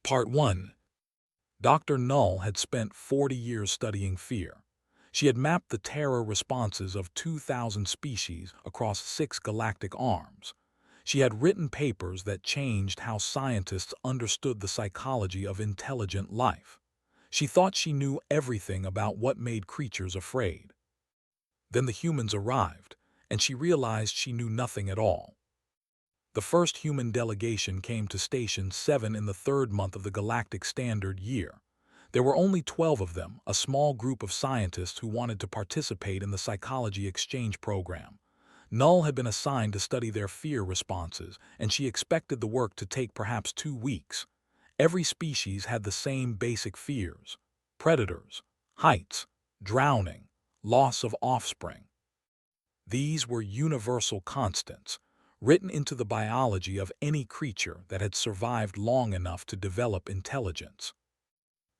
Part 1. Dr. Null had spent 40 years studying fear. She had mapped the terror responses of 2,000 species across 6 galactic arms. She had written papers that changed how scientists understood the psychology of intelligent life. She thought she knew everything about what made creatures afraid. Then the humans arrived, and she realized she knew nothing at all. The first human delegation came to Station 7 in the 3rd month of the Galactic Standard Year. There were only 12 of them, a small group of scientists who wanted to participate in the psychology exchange program. Null had been assigned to study their fear responses, and she expected the work to take perhaps 2 weeks. Every species had the same basic fears: predators, heights, drowning, loss of offspring. These were universal constants, written into the biology of any creature that had survived long enough to develop intelligence.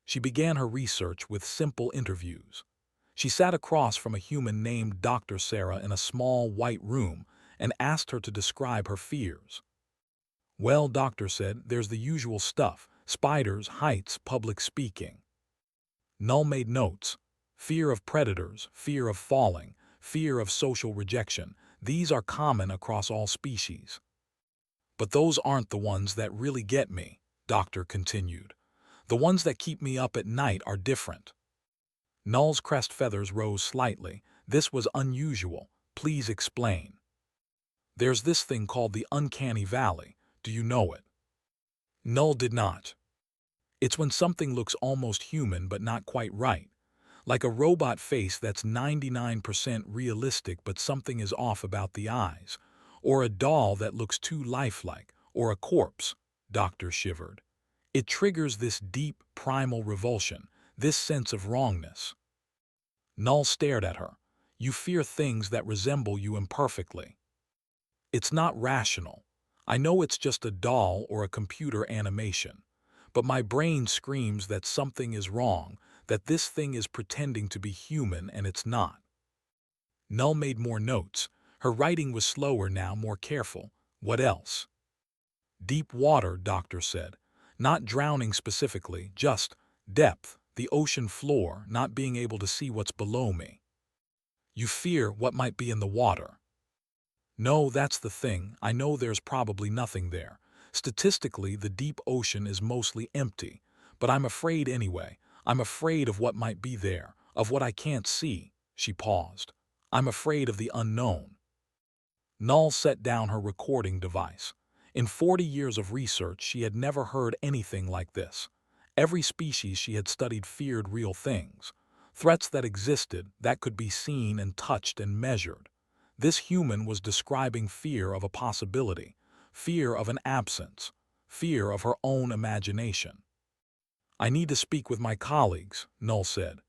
She began her research with simple interviews. She sat across from a human named Dr. Sarah in a small white room and asked her to describe her fears. "Well," Doctor said, "there's the usual stuff: spiders, heights, public speaking." Null made notes: fear of predators, fear of falling, fear of social rejection. These are common across all species. "But those aren't the ones that really get me," Doctor continued. "The ones that keep me up at night are different." Null's crest feathers rose slightly. This was unusual. "Please explain." "There's this thing called the uncanny valley. Do you know it?" Null did not. "It's when something looks almost human but not quite right. Like a robot face that's 99% realistic but something is off about the eyes. Or a doll that looks too lifelike. Or a corpse." Doctor shivered. "It triggers this deep, primal revulsion, this sense of wrongness." Null stared at her. "You fear things that resemble you imperfectly." "It's not rational. I know it's just a doll or a computer animation. But my brain screams that something is wrong, that this thing is pretending to be human and it's not." Null made more notes. Her writing was slower now, more careful. "What else?" "Deep water," Doctor said. "Not drowning specifically, just depth, the ocean floor, not being able to see what's below me." "You fear what might be in the water." "No, that's the thing. I know there's probably nothing there. Statistically, the deep ocean is mostly empty. But I'm afraid anyway. I'm afraid of what might be there, of what I can't see." She paused. "I'm afraid of the unknown." Null set down her recording device. In 40 years of research, she had never heard anything like this. Every species she had studied feared real things. Threats that existed, that could be seen and touched and measured. This human was describing fear of a possibility, fear of an absence, fear of her own imagination. "I need to speak with my colleagues," Null said.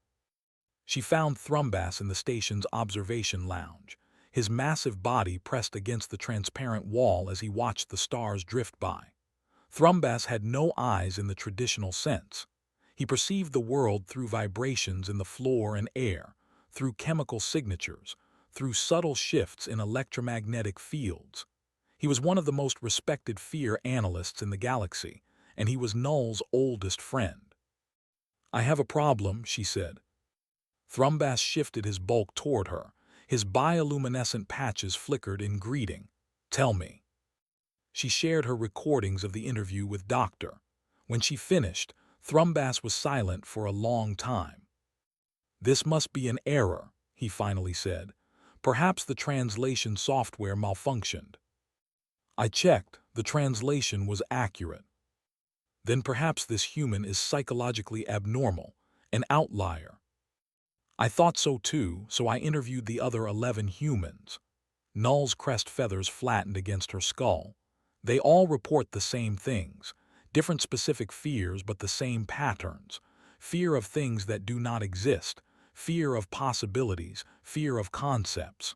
She found Thrumbas in the station's observation lounge, his massive body pressed against the transparent wall as he watched the stars drift by. Thrumbas had no eyes in the traditional sense. He perceived the world through vibrations in the floor and air, through chemical signatures, through subtle shifts in electromagnetic fields. He was one of the most respected fear analysts in the galaxy, and he was Null's oldest friend. "I have a problem," she said. Thrumbas shifted his bulk toward her. His bioluminescent patches flickered in greeting. "Tell me." She shared her recordings of the interview with Doctor. When she finished, Thrumbas was silent for a long time. "This must be an error," he finally said. "Perhaps the translation software malfunctioned." "I checked. The translation was accurate." "Then perhaps this human is psychologically abnormal, an outlier." "I thought so too, so I interviewed the other 11 humans." Null's crest feathers flattened against her skull. "They all report the same things, different specific fears but the same patterns. Fear of things that do not exist, fear of possibilities, fear of concepts."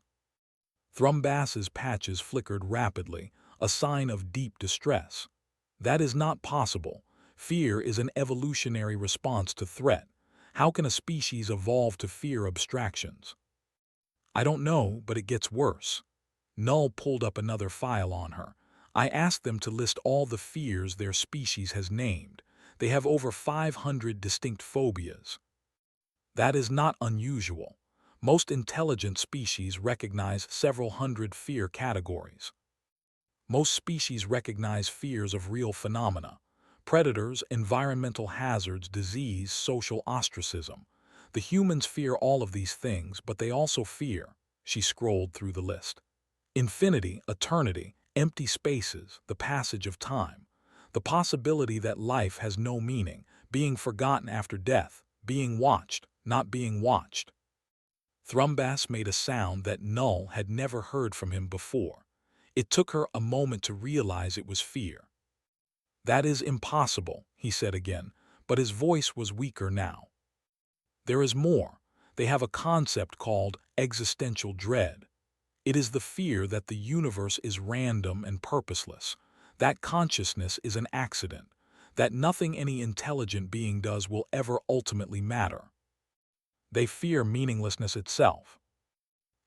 Thrumbas's patches flickered rapidly, a sign of deep distress. "That is not possible. Fear is an evolutionary response to threat. How can a species evolve to fear abstractions?" "I don't know, but it gets worse." Null pulled up another file on her. "I asked them to list all the fears their species has named. They have over 500 distinct phobias. That is not unusual. Most intelligent species recognize several hundred fear categories. Most species recognize fears of real phenomena: predators, environmental hazards, disease, social ostracism. The humans fear all of these things, but they also fear. She scrolled through the list. Infinity, eternity, empty spaces, the passage of time, the possibility that life has no meaning, being forgotten after death, being watched, not being watched. Thrumbas made a sound that Null had never heard from him before. It took her a moment to realize it was fear. "That is impossible," he said again, but his voice was weaker now. "There is more. They have a concept called existential dread. It is the fear that the universe is random and purposeless, that consciousness is an accident, that nothing any intelligent being does will ever ultimately matter. They fear meaninglessness itself."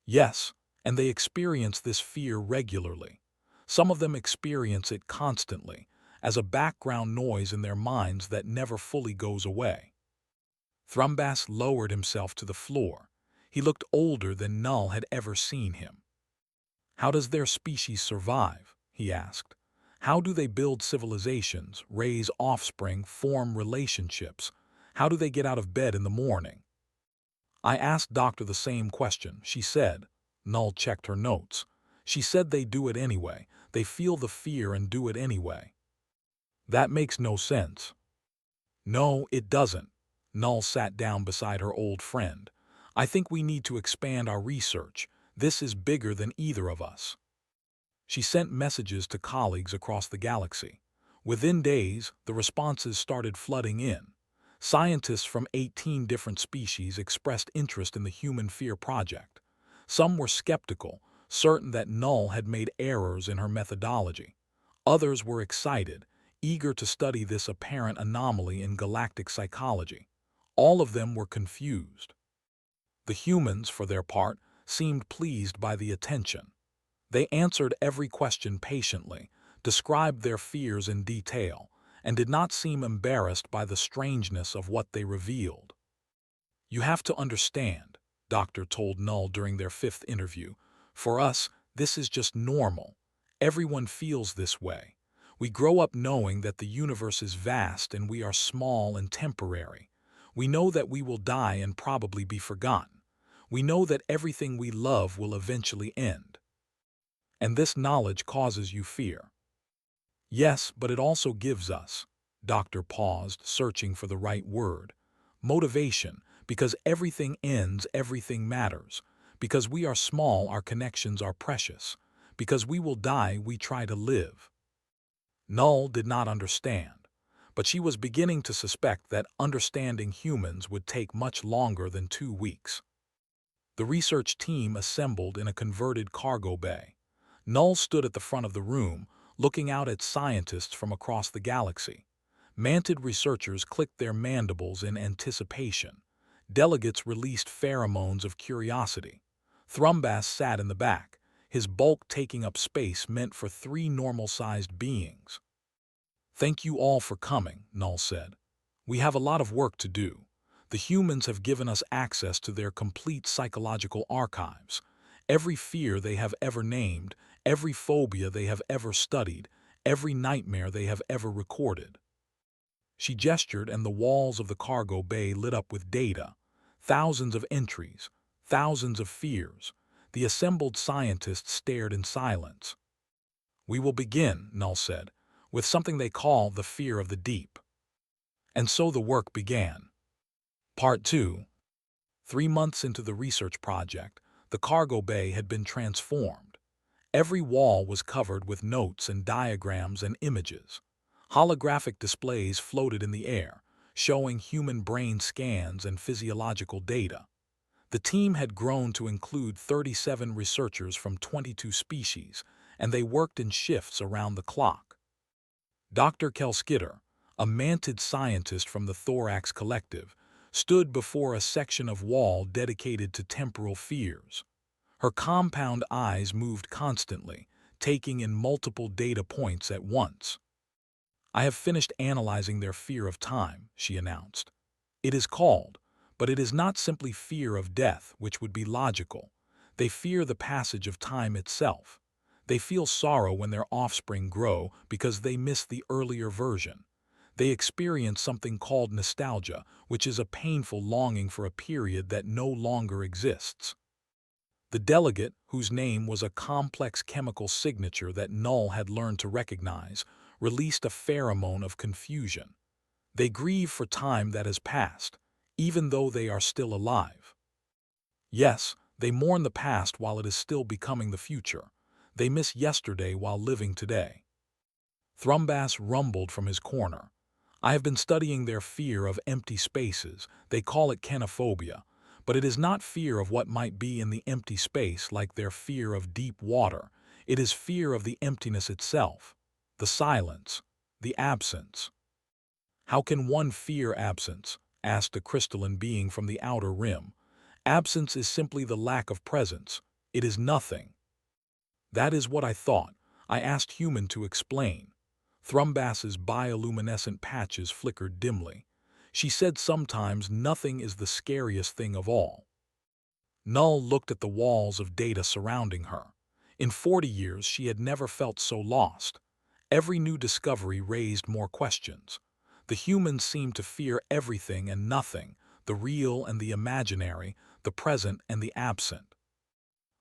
Yes, and they experience this fear regularly. Some of them experience it constantly, as a background noise in their minds that never fully goes away. Thrumbas lowered himself to the floor. He looked older than Null had ever seen him. "How does their species survive?" he asked. "How do they build civilizations, raise offspring, form relationships? How do they get out of bed in the morning?" "I asked Doctor the same question," she said. Null checked her notes. "She said they do it anyway. They feel the fear and do it anyway." "That makes no sense." "No, it doesn't." Null sat down beside her old friend. "I think we need to expand our research. This is bigger than either of us." She sent messages to colleagues across the galaxy. Within days, the responses started flooding in. Scientists from 18 different species expressed interest in the Human Fear Project. Some were skeptical, certain that Null had made errors in her methodology. Others were excited, eager to study this apparent anomaly in galactic psychology. All of them were confused. The humans, for their part, seemed pleased by the attention. They answered every question patiently, described their fears in detail, and did not seem embarrassed by the strangeness of what they revealed. "You have to understand," Doctor told Null during their 5th interview. "For us, this is just normal. Everyone feels this way. We grow up knowing that the universe is vast and we are small and temporary. We know that we will die and probably be forgotten. We know that everything we love will eventually end. And this knowledge causes you fear." "Yes, but it also gives us," Doctor paused, searching for the right word, "motivation, because everything ends, everything matters. Because we are small, our connections are precious. Because we will die, we try to live." Null did not understand, but she was beginning to suspect that understanding humans would take much longer than 2 weeks. The research team assembled in a converted cargo bay. Null stood at the front of the room, looking out at scientists from across the galaxy. Manted researchers clicked their mandibles in anticipation. Delegates released pheromones of curiosity. Thrumbas sat in the back, his bulk taking up space meant for 3 normal-sized beings. "Thank you all for coming," Null said. "We have a lot of work to do. The humans have given us access to their complete psychological archives. Every fear they have ever named, every phobia they have ever studied, every nightmare they have ever recorded." She gestured, and the walls of the cargo bay lit up with data. Thousands of entries, thousands of fears. The assembled scientists stared in silence. "We will begin," Null said, "with something they call the fear of the deep." And so the work began. Part 2. 3 months into the research project, the cargo bay had been transformed. Every wall was covered with notes and diagrams and images. Holographic displays floated in the air, showing human brain scans and physiological data. The team had grown to include 37 researchers from 22 species, and they worked in shifts around the clock. Dr. Kelskitter, a manted scientist from the Thorax Collective, stood before a section of wall dedicated to temporal fears. Her compound eyes moved constantly, taking in multiple data points at once. I have finished analyzing their fear of time, she announced. It is called, but it is not simply fear of death, which would be logical. They fear the passage of time itself. They feel sorrow when their offspring grow because they miss the earlier version. They experience something called nostalgia, which is a painful longing for a period that no longer exists. The delegate, whose name was a complex chemical signature that Null had learned to recognize, released a pheromone of confusion. They grieve for time that has passed, even though they are still alive. Yes, they mourn the past while it is still becoming the future. They miss yesterday while living today. Thrumbas rumbled from his corner. I have been studying their fear of empty spaces. They call it kenophobia, but it is not fear of what might be in the empty space like their fear of deep water. It is fear of the emptiness itself, the silence, the absence. How can one fear absence? Asked a crystalline being from the outer rim. Absence is simply the lack of presence. It is nothing. That is what I thought. I asked Human to explain. Thrumbas's bioluminescent patches flickered dimly. She said sometimes nothing is the scariest thing of all. Null looked at the walls of data surrounding her. In 40 years she had never felt so lost. Every new discovery raised more questions. The humans seemed to fear everything and nothing, the real and the imaginary, the present and the absent.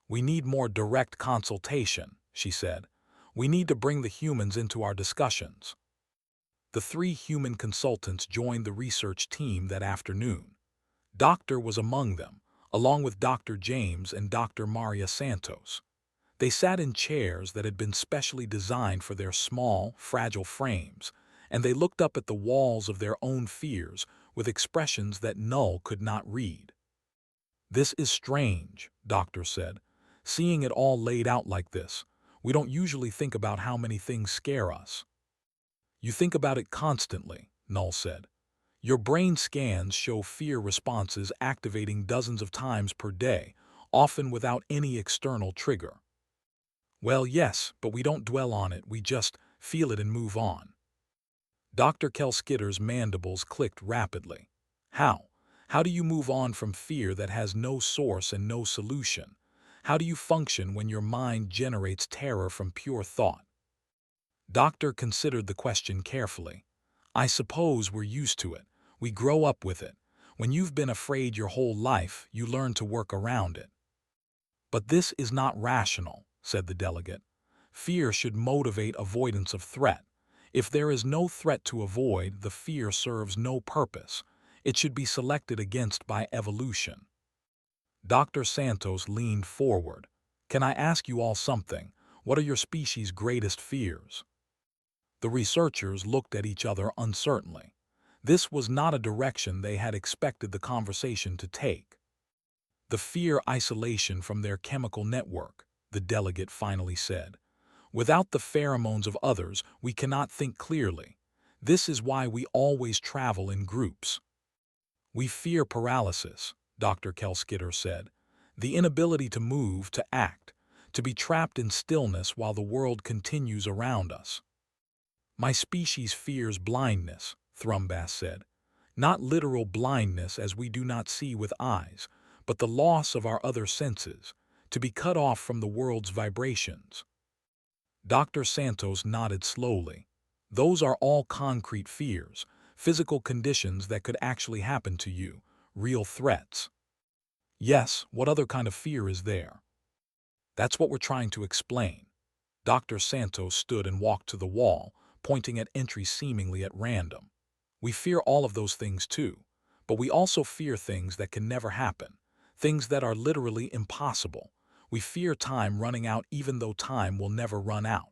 We need more direct consultation, she said. We need to bring the humans into our discussions. The 3 human consultants joined the research team that afternoon. Doctor was among them, along with Dr. James and Dr. Maria Santos. They sat in chairs that had been specially designed for their small, fragile frames, and they looked up at the walls of their own fears with expressions that Null could not read. This is strange, Doctor said. Seeing it all laid out like this, we don't usually think about how many things scare us. You think about it constantly, Null said. Your brain scans show fear responses activating dozens of times per day, often without any external trigger. Well, yes, but we don't dwell on it, we just feel it and move on. Dr. Kelskitter's mandibles clicked rapidly. How? How do you move on from fear that has no source and no solution? How do you function when your mind generates terror from pure thought? Doctor considered the question carefully. I suppose we're used to it. We grow up with it. When you've been afraid your whole life, you learn to work around it. But this is not rational, said the delegate. Fear should motivate avoidance of threat. If there is no threat to avoid, the fear serves no purpose. It should be selected against by evolution. Dr. Santos leaned forward. Can I ask you all something? What are your species' greatest fears? The researchers looked at each other uncertainly. This was not a direction they had expected the conversation to take. The fear isolation from their chemical network, the delegate finally said. Without the pheromones of others, we cannot think clearly. This is why we always travel in groups. We fear paralysis, Dr. Kelskitter said. The inability to move, to act, to be trapped in stillness while the world continues around us. My species fears blindness, Thrumbas said. Not literal blindness as we do not see with eyes, but the loss of our other senses, to be cut off from the world's vibrations. Dr. Santos nodded slowly. Those are all concrete fears, physical conditions that could actually happen to you, real threats. Yes, what other kind of fear is there? That's what we're trying to explain. Dr. Santos stood and walked to the wall, pointing at entries seemingly at random. We fear all of those things too, but we also fear things that can never happen, things that are literally impossible. We fear time running out even though time will never run out.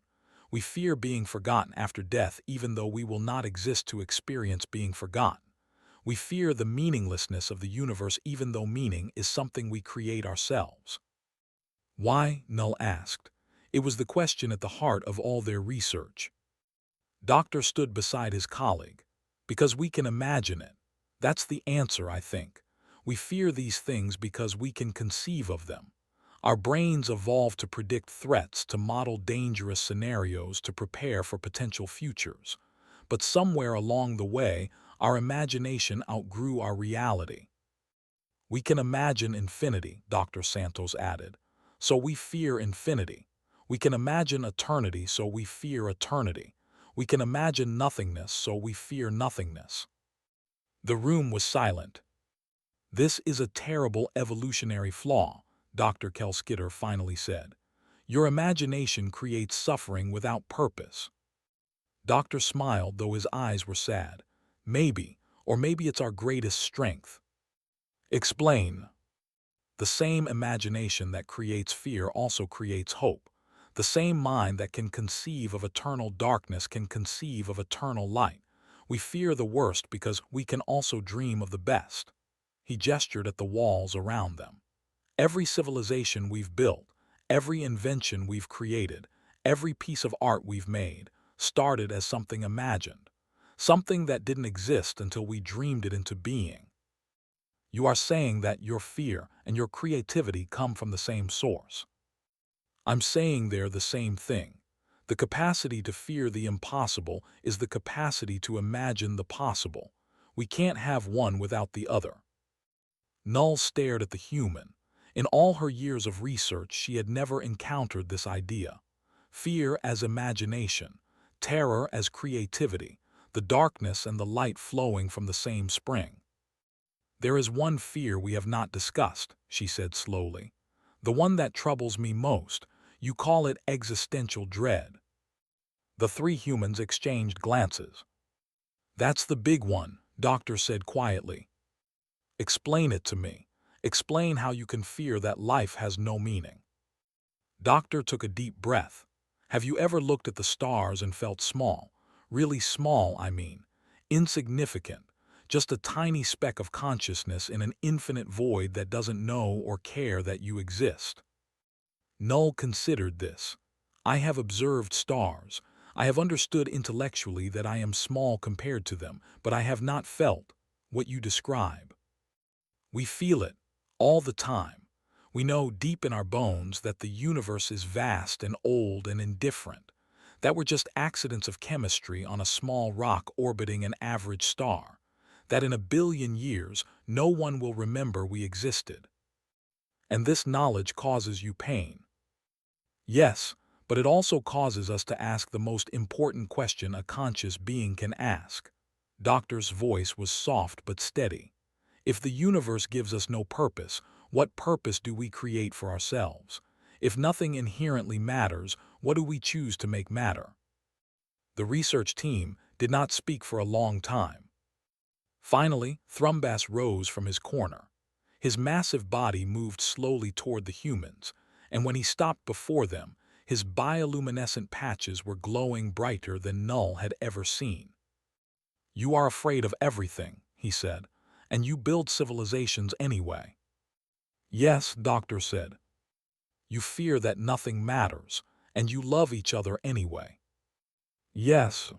We fear being forgotten after death even though we will not exist to experience being forgotten. We fear the meaninglessness of the universe even though meaning is something we create ourselves. Why? Null asked. It was the question at the heart of all their research. Doctor stood beside his colleague. Because we can imagine it. That's the answer, I think. We fear these things because we can conceive of them. Our brains evolved to predict threats, to model dangerous scenarios, to prepare for potential futures. But somewhere along the way, our imagination outgrew our reality. We can imagine infinity, Dr. Santos added, so we fear infinity. We can imagine eternity, so we fear eternity. We can imagine nothingness, so we fear nothingness. The room was silent. This is a terrible evolutionary flaw, Dr. Kelskitter finally said. Your imagination creates suffering without purpose. Doctor smiled, though his eyes were sad. Maybe, or maybe it's our greatest strength. Explain. The same imagination that creates fear also creates hope. The same mind that can conceive of eternal darkness can conceive of eternal light. We fear the worst because we can also dream of the best. He gestured at the walls around them. Every civilization we've built, every invention we've created, every piece of art we've made, started as something imagined, something that didn't exist until we dreamed it into being. You are saying that your fear and your creativity come from the same source. I'm saying they're the same thing. The capacity to fear the impossible is the capacity to imagine the possible. We can't have one without the other. Null stared at the human. In all her years of research, she had never encountered this idea. Fear as imagination, terror as creativity, the darkness and the light flowing from the same spring. There is one fear we have not discussed, she said slowly. The one that troubles me most. You call it existential dread. The three humans exchanged glances. That's the big one, Doctor said quietly. Explain it to me. Explain how you can fear that life has no meaning. Doctor took a deep breath. Have you ever looked at the stars and felt small? Really small, I mean. Insignificant. Just a tiny speck of consciousness in an infinite void that doesn't know or care that you exist. Null considered this. I have observed stars. I have understood intellectually that I am small compared to them, but I have not felt what you describe. We feel it all the time. We know deep in our bones that the universe is vast and old and indifferent, that we're just accidents of chemistry on a small rock orbiting an average star, that in 1 billion years no one will remember we existed. And this knowledge causes you pain. Yes, but it also causes us to ask the most important question a conscious being can ask. Doctor's voice was soft but steady. If the universe gives us no purpose, what purpose do we create for ourselves? If nothing inherently matters, what do we choose to make matter? The research team did not speak for a long time. Finally, Thrumbas rose from his corner. His massive body moved slowly toward the humans, and when he stopped before them, his bioluminescent patches were glowing brighter than Null had ever seen. You are afraid of everything, he said, and you build civilizations anyway. Yes, Doctor said. You fear that nothing matters, and you love each other anyway. Yes.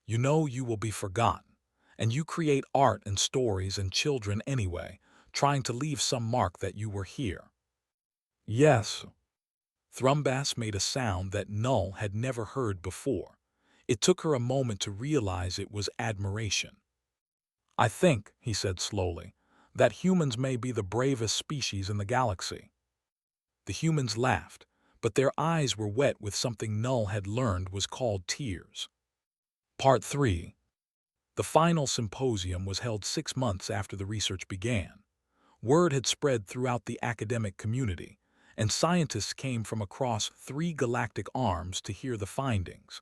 You know you will be forgotten, and you create art and stories and children anyway, trying to leave some mark that you were here. Yes. Thrumbas made a sound that Null had never heard before. It took her a moment to realize it was admiration. I think, he said slowly, that humans may be the bravest species in the galaxy. The humans laughed, but their eyes were wet with something Null had learned was called tears. Part 3. The final symposium was held 6 months after the research began. Word had spread throughout the academic community, and scientists came from across 3 galactic arms to hear the findings.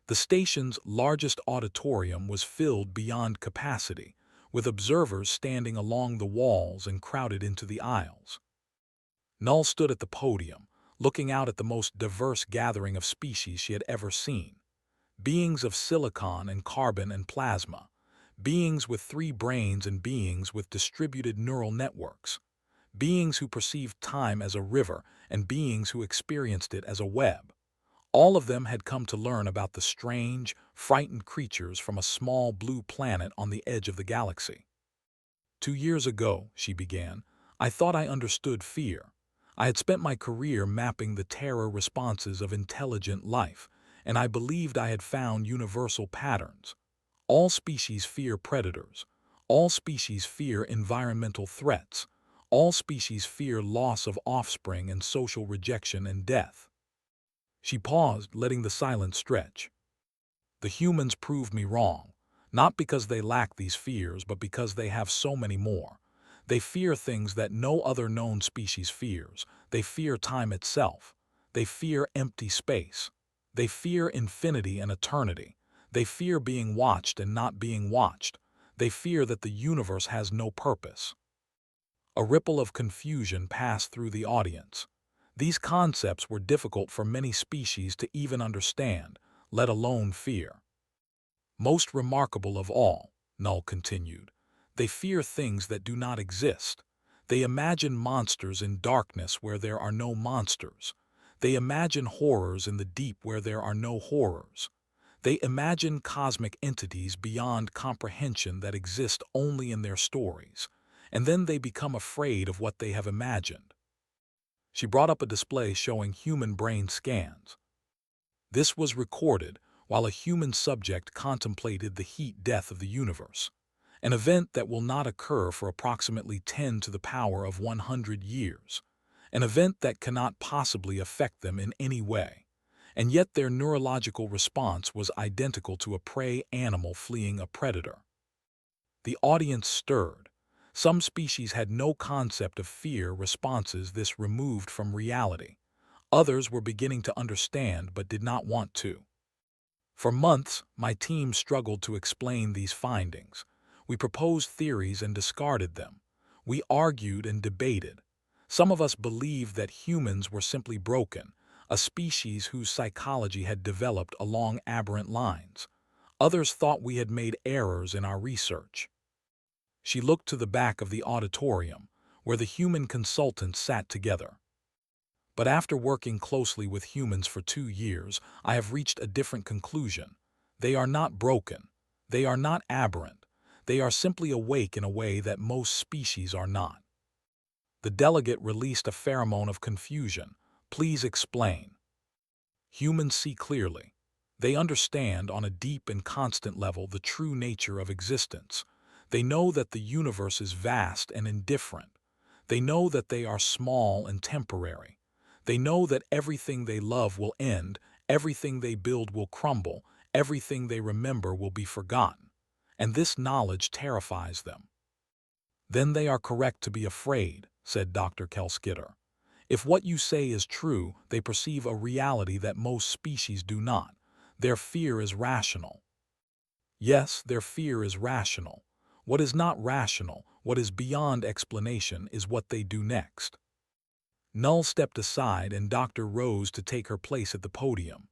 The station's largest auditorium was filled beyond capacity, with observers standing along the walls and crowded into the aisles. Null stood at the podium, looking out at the most diverse gathering of species she had ever seen. Beings of silicon and carbon and plasma, beings with 3 brains and beings with distributed neural networks, beings who perceived time as a river and beings who experienced it as a web. All of them had come to learn about the strange, frightened creatures from a small blue planet on the edge of the galaxy. 2 years ago, she began, I thought I understood fear. I had spent my career mapping the terror responses of intelligent life, and I believed I had found universal patterns. All species fear predators. All species fear environmental threats. All species fear loss of offspring and social rejection and death. She paused, letting the silence stretch. The humans proved me wrong, not because they lack these fears, but because they have so many more. They fear things that no other known species fears. They fear time itself. They fear empty space. They fear infinity and eternity. They fear being watched and not being watched. They fear that the universe has no purpose. A ripple of confusion passed through the audience. These concepts were difficult for many species to even understand, let alone fear. Most remarkable of all, Null continued, they fear things that do not exist. They imagine monsters in darkness where there are no monsters. They imagine horrors in the deep where there are no horrors. They imagine cosmic entities beyond comprehension that exist only in their stories, and then they become afraid of what they have imagined. She brought up a display showing human brain scans. This was recorded while a human subject contemplated the heat death of the universe, an event that will not occur for approximately 10 to the power of 100 years, an event that cannot possibly affect them in any way. And yet their neurological response was identical to a prey animal fleeing a predator. The audience stirred. Some species had no concept of fear responses this removed from reality. Others were beginning to understand but did not want to. For months, my team struggled to explain these findings. We proposed theories and discarded them. We argued and debated. Some of us believed that humans were simply broken, a species whose psychology had developed along aberrant lines. Others thought we had made errors in our research. She looked to the back of the auditorium, where the human consultants sat together. But after working closely with humans for 2 years, I have reached a different conclusion. They are not broken. They are not aberrant. They are simply awake in a way that most species are not. The delegate released a pheromone of confusion. Please explain. Humans see clearly. They understand on a deep and constant level the true nature of existence. They know that the universe is vast and indifferent. They know that they are small and temporary. They know that everything they love will end, everything they build will crumble, everything they remember will be forgotten. And this knowledge terrifies them. Then they are correct to be afraid, said Dr. Kelskitter. If what you say is true, they perceive a reality that most species do not. Their fear is rational. Yes, their fear is rational. What is not rational, what is beyond explanation, is what they do next. Null stepped aside and Doctor rose to take her place at the podium.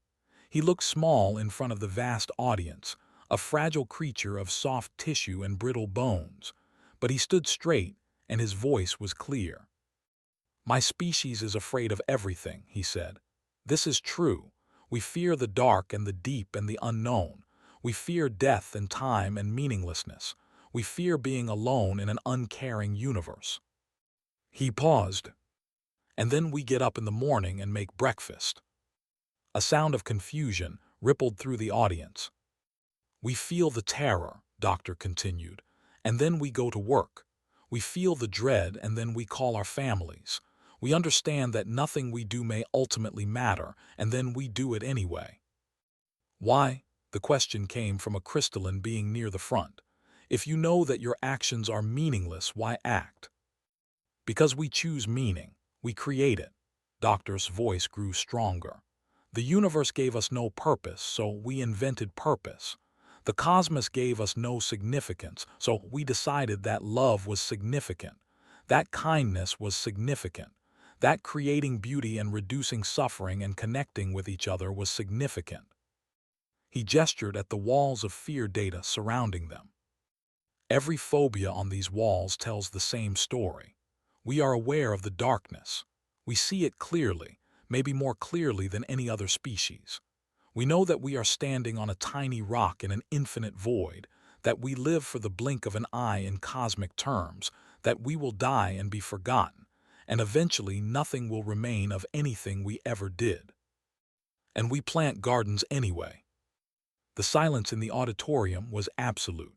He looked small in front of the vast audience, a fragile creature of soft tissue and brittle bones, but he stood straight and his voice was clear. My species is afraid of everything, he said. This is true. We fear the dark and the deep and the unknown. We fear death and time and meaninglessness. We fear being alone in an uncaring universe. He paused. And then we get up in the morning and make breakfast. A sound of confusion rippled through the audience. We feel the terror, Doctor continued, and then we go to work. We feel the dread and then we call our families. We understand that nothing we do may ultimately matter, and then we do it anyway. Why? The question came from a crystalline being near the front. If you know that your actions are meaningless, why act? Because we choose meaning. We create it. Doctor's voice grew stronger. The universe gave us no purpose, so we invented purpose. The cosmos gave us no significance, so we decided that love was significant. That kindness was significant. That creating beauty and reducing suffering and connecting with each other was significant. He gestured at the walls of fear data surrounding them. Every phobia on these walls tells the same story. We are aware of the darkness. We see it clearly, maybe more clearly than any other species. We know that we are standing on a tiny rock in an infinite void, that we live for the blink of an eye in cosmic terms, that we will die and be forgotten, and eventually nothing will remain of anything we ever did. And we plant gardens anyway. The silence in the auditorium was absolute.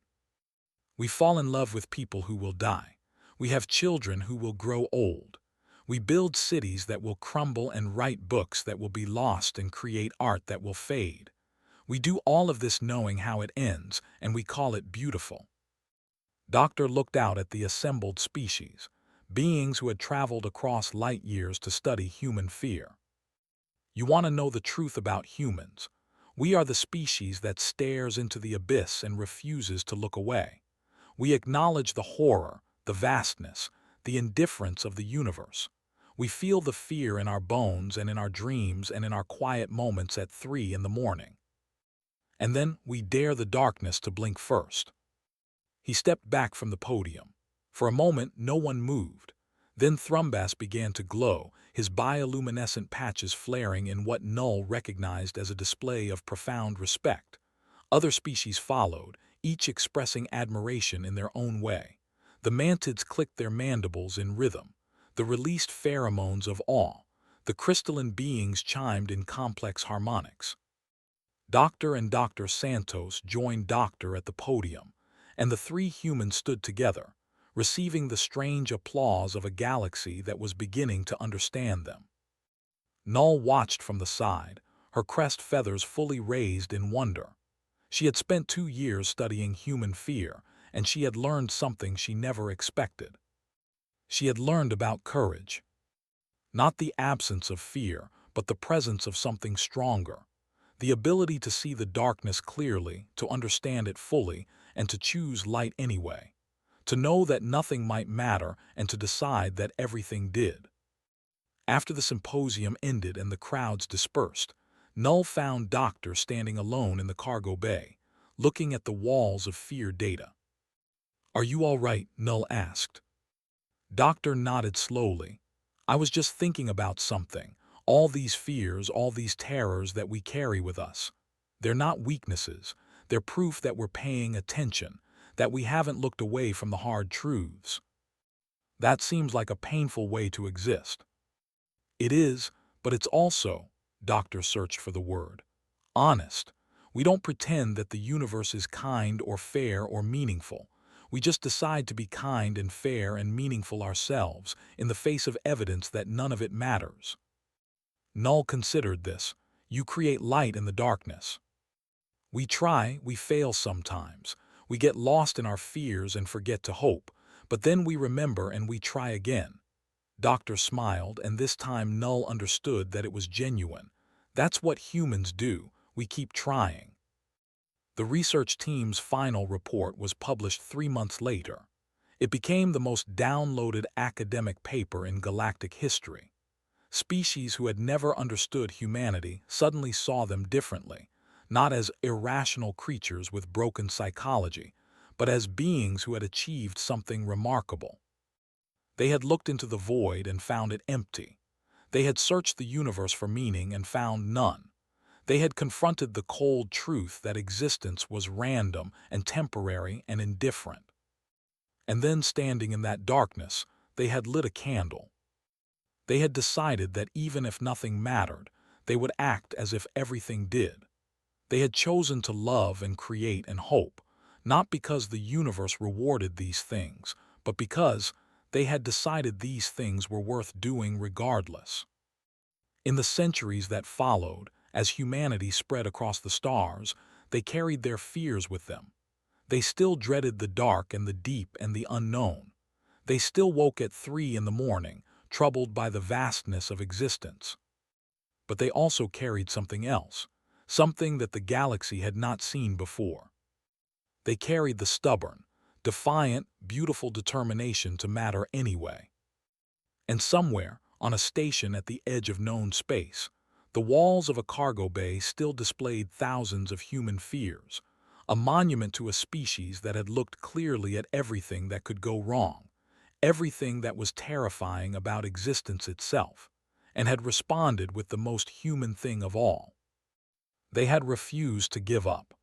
We fall in love with people who will die. We have children who will grow old. We build cities that will crumble and write books that will be lost and create art that will fade. We do all of this knowing how it ends, and we call it beautiful. Doctor looked out at the assembled species, beings who had traveled across light years to study human fear. You want to know the truth about humans? We are the species that stares into the abyss and refuses to look away. We acknowledge the horror, the vastness, the indifference of the universe. We feel the fear in our bones and in our dreams and in our quiet moments at 3 in the morning. And then we dare the darkness to blink first. He stepped back from the podium. For a moment, no one moved. Then Thrumbas began to glow, his bioluminescent patches flaring in what Null recognized as a display of profound respect. Other species followed, each expressing admiration in their own way. The mantids clicked their mandibles in rhythm, the released pheromones of awe. The crystalline beings chimed in complex harmonics. Doctor and Dr. Santos joined Doctor at the podium, and the three humans stood together, receiving the strange applause of a galaxy that was beginning to understand them. Null watched from the side, her crest feathers fully raised in wonder. She had spent 2 years studying human fear, and she had learned something she never expected. She had learned about courage. Not the absence of fear, but the presence of something stronger. The ability to see the darkness clearly, to understand it fully, and to choose light anyway. To know that nothing might matter and to decide that everything did. After the symposium ended and the crowds dispersed, Null found Doctor standing alone in the cargo bay, looking at the walls of fear data. "Are you all right?" Null asked. Doctor nodded slowly. "I was just thinking about something. All these fears, all these terrors that we carry with us. They're not weaknesses. They're proof that we're paying attention, that we haven't looked away from the hard truths. That seems like a painful way to exist." "It is, but it's also," Doctor searched for the word, "honest. We don't pretend that the universe is kind or fair or meaningful. We just decide to be kind and fair and meaningful ourselves in the face of evidence that none of it matters." Null considered this. "You create light in the darkness. We try, we fail sometimes. We get lost in our fears and forget to hope, but then we remember and we try again." Doctor smiled, and this time Null understood that it was genuine. That's what humans do. We keep trying. The research team's final report was published 3 months later. It became the most downloaded academic paper in galactic history. Species who had never understood humanity suddenly saw them differently, not as irrational creatures with broken psychology, but as beings who had achieved something remarkable. They had looked into the void and found it empty. They had searched the universe for meaning and found none. They had confronted the cold truth that existence was random and temporary and indifferent. And then, standing in that darkness, they had lit a candle. They had decided that even if nothing mattered, they would act as if everything did. They had chosen to love and create and hope, not because the universe rewarded these things, but because they had decided these things were worth doing regardless. In the centuries that followed, as humanity spread across the stars, they carried their fears with them. They still dreaded the dark and the deep and the unknown. They still woke at 3 in the morning, troubled by the vastness of existence. But they also carried something else, something that the galaxy had not seen before. They carried the stubborn, defiant, beautiful determination to matter anyway. And somewhere, on a station at the edge of known space, the walls of a cargo bay still displayed thousands of human fears, a monument to a species that had looked clearly at everything that could go wrong, everything that was terrifying about existence itself, and had responded with the most human thing of all. They had refused to give up.